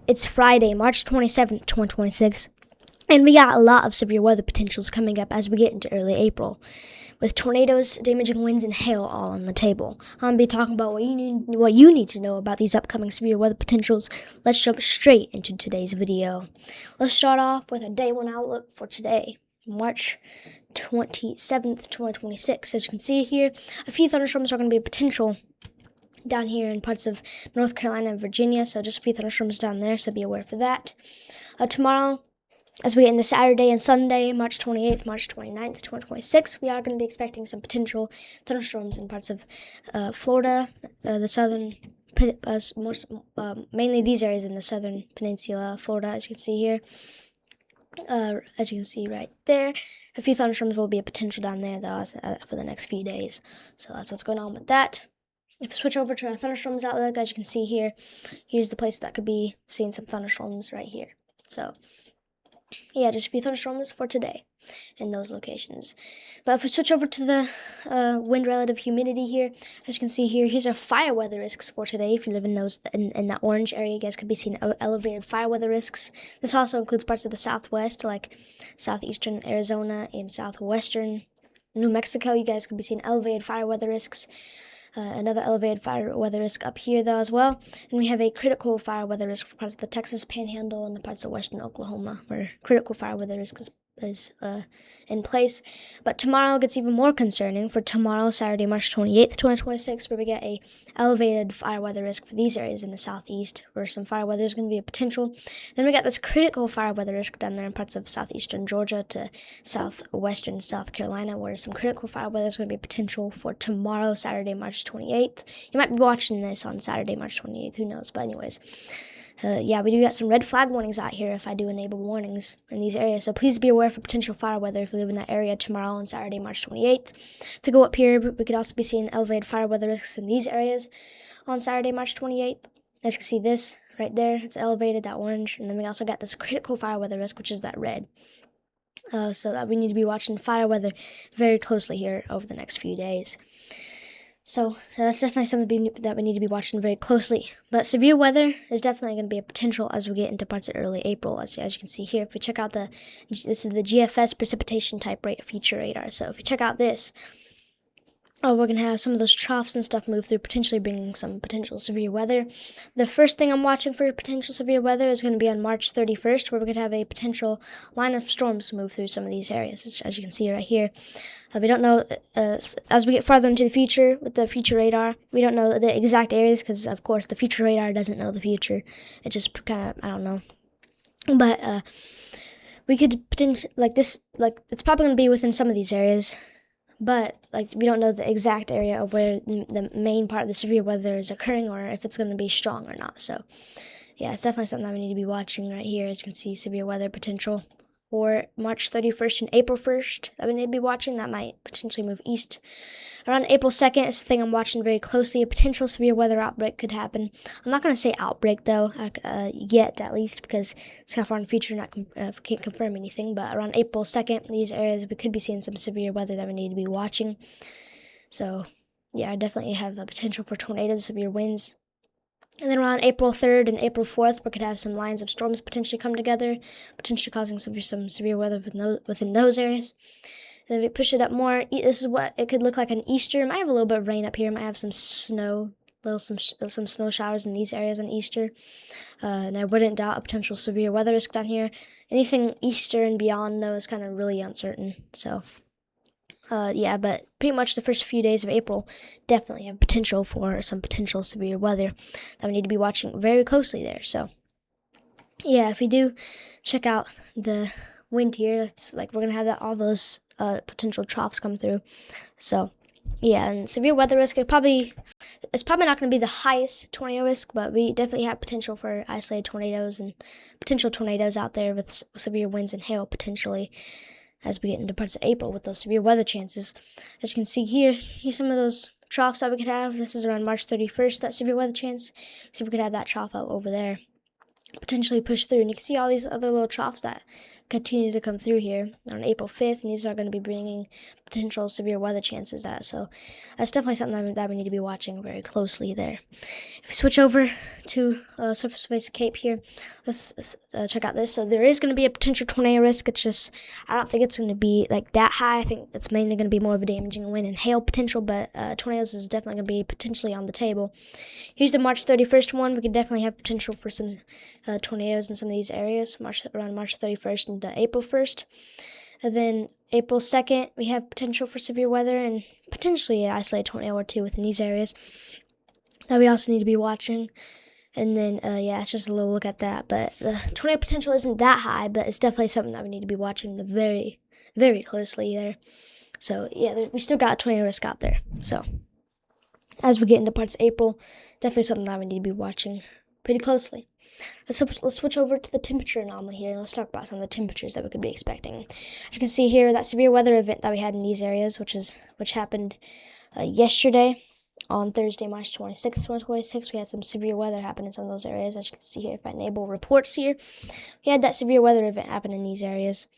It's Friday, March 27th, 2026, and we got a lot of severe weather potentials coming up as we get into early April, with tornadoes, damaging winds, and hail all on the table. I'm going to be talking about what you need to know about these upcoming severe weather potentials. Let's jump straight into today's video. Let's start off with a day one outlook for today, March 27th, 2026. As you can see here, a few thunderstorms are going to be a potential down here in parts of North Carolina and Virginia, so just a few thunderstorms down there, so be aware for that. Tomorrow, as we get into Saturday and Sunday, March 28th, March 29th, 2026, we are going to be expecting some potential thunderstorms in parts of Florida, the southern, mainly these areas in the southern peninsula, Florida, as you can see here. As you can see right there, a few thunderstorms will be a potential down there, though, for the next few days. So that's what's going on with that. If we switch over to our thunderstorms outlook, as you can see here, here's the place that could be seeing some thunderstorms right here. So, yeah, just a few thunderstorms for today in those locations. But if we switch over to the wind relative humidity here, as you can see here, here's our fire weather risks for today. If you live in that orange area, you guys could be seeing elevated fire weather risks. This also includes parts of the southwest, like southeastern Arizona and southwestern New Mexico. You guys could be seeing elevated fire weather risks. Another elevated fire weather risk up here, though, as well. And we have a critical fire weather risk for parts of the Texas Panhandle and the parts of western Oklahoma, where critical fire weather risk is in place. But tomorrow gets even more concerning. For tomorrow, Saturday, March 28th, 2026, where we get a elevated fire weather risk for these areas in the southeast, where some fire weather is going to be a potential. Then we got this critical fire weather risk down there in parts of southeastern Georgia to southwestern South Carolina, where some critical fire weather is going to be potential for tomorrow, Saturday, March 28th. You might be watching this on Saturday, March 28th, who knows, but anyways. Yeah, we do got some red flag warnings out here if I do enable warnings in these areas. So please be aware for potential fire weather if you live in that area tomorrow on Saturday, March 28th. If we go up here, we could also be seeing elevated fire weather risks in these areas on Saturday, March 28th. As you can see this right there, it's elevated, that orange. And then we also got this critical fire weather risk, which is that red. So that we need to be watching fire weather very closely here over the next few days. So that's definitely something that we need to be watching very closely. But severe weather is definitely going to be a potential as we get into parts of early April. As you can see here, if we check out this is the GFS precipitation type rate feature radar. So if you check out this, we're going to have some of those troughs and stuff move through, potentially bringing some potential severe weather. The first thing I'm watching for potential severe weather is going to be on March 31st, where we're going to have a potential line of storms move through some of these areas, as you can see right here. We don't know, as we get farther into the future with the future radar, we don't know the exact areas because, of course, the future radar doesn't know the future. It just kind of, I don't know. But we could potentially, it's probably going to be within some of these areas. But, we don't know the exact area of where the main part of the severe weather is occurring or if it's going to be strong or not. So, yeah, it's definitely something that we need to be watching right here. As you can see, severe weather potential for March 31st and April 1st that we need to be watching. That might potentially move east. Around April 2nd is the thing I'm watching very closely. A potential severe weather outbreak could happen. I'm not going to say outbreak, though, yet at least, because it's kind of far in the future and can't confirm anything. But around April 2nd, these areas, we could be seeing some severe weather that we need to be watching. So, yeah, I definitely have a potential for tornadoes, severe winds. And then around April 3rd and April 4th, we could have some lines of storms potentially come together, potentially causing some severe weather within those areas. Then we push it up more. This is what it could look like on Easter. It might have a little bit of rain up here. It might have some snow, some snow showers in these areas on Easter. And I wouldn't doubt a potential severe weather risk down here. Anything Easter and beyond, though, is kind of really uncertain. So, yeah, but pretty much the first few days of April definitely have potential for some potential severe weather that we need to be watching very closely there. So, yeah, if we do check out the wind here, it's we're going to have all those potential troughs come through. So, yeah, and severe weather risk, it's probably not going to be the highest tornado risk, but we definitely have potential for isolated tornadoes and potential tornadoes out there with severe winds and hail potentially as we get into parts of April with those severe weather chances. As you can see here, here's some of those troughs that we could have. This is around March 31st, that severe weather chance. See if we could have that trough out over there potentially push through. And you can see all these other little troughs that continue to come through here on April 5th, and these are going to be bringing potential severe weather chances. So that's definitely something that we need to be watching very closely there. If we switch over to surface Cape here, let's check out this. So there is going to be a potential tornado risk. It's just, I don't think it's going to be like that high. I think it's mainly going to be more of a damaging wind and hail potential, but tornadoes is definitely going to be potentially on the table. Here's the March 31st one. We could definitely have potential for some tornadoes in some of these areas, around March 31st and April 1st. And then April 2nd, we have potential for severe weather and potentially an isolated tornado or two within these areas that we also need to be watching. And then, yeah, it's just a little look at that. But the tornado potential isn't that high, but it's definitely something that we need to be watching very, very closely there. So, yeah, we still got a tornado risk out there. So, as we get into parts of April, definitely something that we need to be watching pretty closely. Let's switch over to the temperature anomaly here, and let's talk about some of the temperatures that we could be expecting. As you can see here, that severe weather event that we had in these areas, which happened yesterday on Thursday, March 26th, 2026, we had some severe weather happen in some of those areas. As you can see here, if I enable reports here, we had that severe weather event happen in these areas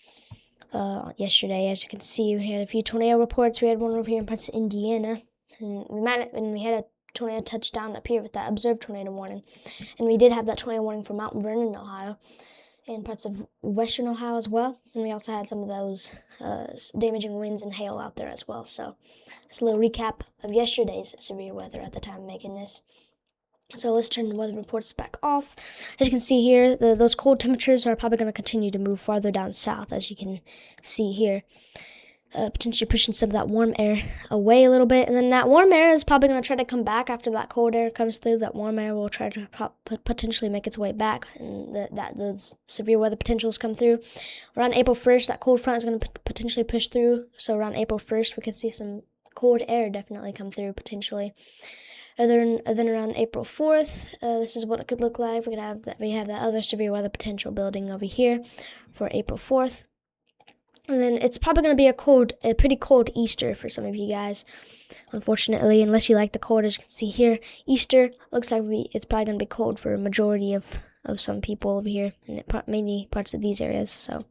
yesterday. As you can see, we had a few tornado reports. We had one over here in parts of Indiana, and we had a tornado touchdown up here with that observed tornado warning. And we did have that tornado warning for Mount Vernon, Ohio, and parts of western Ohio as well. And we also had some of those damaging winds and hail out there as well. So it's a little recap of yesterday's severe weather at the time of making this. So let's turn the weather reports back off. As you can see here, those cold temperatures are probably going to continue to move farther down south, as you can see here. Potentially pushing some of that warm air away a little bit, and then that warm air is probably going to try to come back after that cold air comes through. That warm air will try to potentially make its way back, and those severe weather potentials come through. Around April 1st, that cold front is going to potentially push through, so around April 1st, we could see some cold air definitely come through potentially. And then around April 4th, this is what it could look like. We have that other severe weather potential building over here for April 4th. And then it's probably going to be a pretty cold Easter for some of you guys, unfortunately, unless you like the cold. As you can see here, Easter looks like it's probably going to be cold for a majority of some people over here, and many parts of these areas. So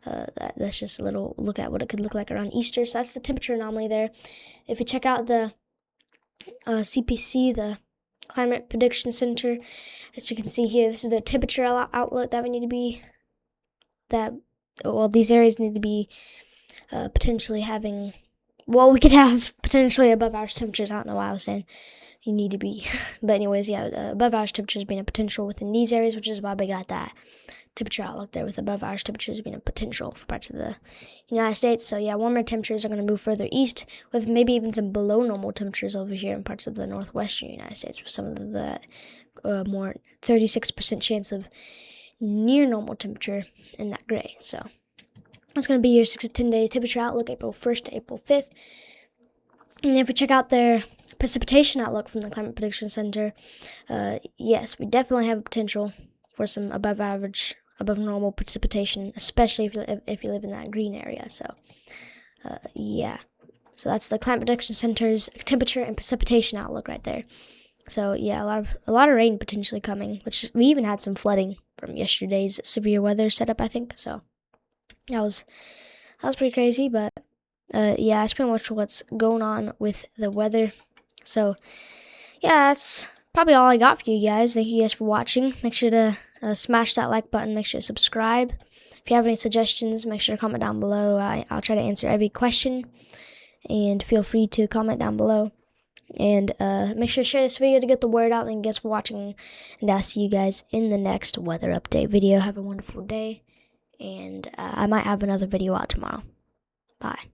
that's just a little look at what it could look like around Easter. So that's the temperature anomaly there. If you check out the CPC, the Climate Prediction Center, as you can see here, this is the temperature outlook that we need to be, these areas need to be potentially having, we could have potentially above average temperatures. I don't know why I was saying you need to be. But anyways, yeah, above average temperatures being a potential within these areas, which is why we got that temperature outlook there with above average temperatures being a potential for parts of the United States. So yeah, warmer temperatures are going to move further east, with maybe even some below normal temperatures over here in parts of the northwestern United States, with some of the more 36% chance of near normal temperature in that gray. So that's going to be your 6 to 10 days temperature outlook, April 1st to April 5th. And if we check out their precipitation outlook from the Climate Prediction Center, yes, we definitely have a potential for some above normal precipitation, especially if you live in that green area. So yeah, so that's the Climate Prediction Center's temperature and precipitation outlook right there. So yeah, a lot of rain potentially coming, which we even had some flooding from yesterday's severe weather setup, I think. So that was pretty crazy, but yeah, that's pretty much what's going on with the weather. So yeah, that's probably all I got for you guys. Thank you guys for watching. Make sure to smash that like button. Make sure to subscribe. If you have any suggestions, make sure to comment down below. I'll try to answer every question, and feel free to comment down below. And make sure to share this video to get the word out. Thank you guys for watching, and I'll see you guys in the next weather update video. Have a wonderful day, and I might have another video out tomorrow. Bye.